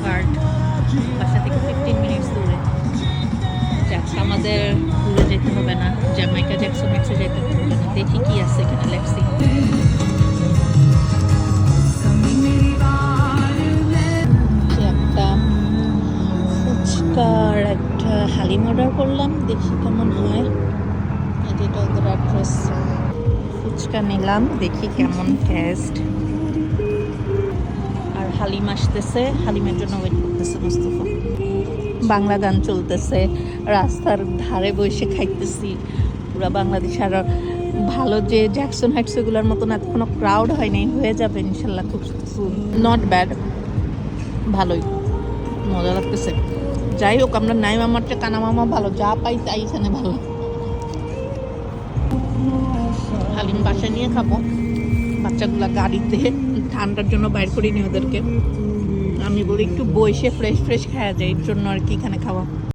Park, বাসা থেকে 15 minutes দূরে। যাক, আমাদের দূরে যেতে হবে না, জ্যামাইকা জ্যাকসন হেক্সে যেতে হবে না। দেখি কি আছে এখানে, লেটসি। একটা ফুচকার একটা হালিম অর্ডার করলাম, দেখি কেমন হয়। যেটা ওদের অ্যাড্রেস। ফুচকা নিলাম, দেখি কেমন টেস্ট। আর হালিম আসতেছে, হালিমের জন্য ওয়েট করতেছে মুস্তফা। বাংলা গান চলতেছে, রাস্তার ধারে বসে খাইতেছি পুরা বাংলাদেশ। আর ভালো যে জ্যাকসন হাইটস এগুলোর মতন এখনো ক্রাউড হয় নাই, হয়ে যাবে ইনশাল্লাহ খুব সুন। নট ব্যাড, ভালোই, মজা লাগতেছে। যাই হোক, আমরা নাই মামার চেয়ে কানা মামা ভালো, যা পাই তাই এখানে ভালো। হালিম বাসায় নিয়ে খাবো, বাচ্চাগুলা গাড়িতে ঠান্ডার জন্য বাইর করিনি ওদেরকে। আমি বলি একটু বসে ফ্রেশ ফ্রেশ খাওয়া যায়, এর জন্য আর কি এখানে খাওয়া।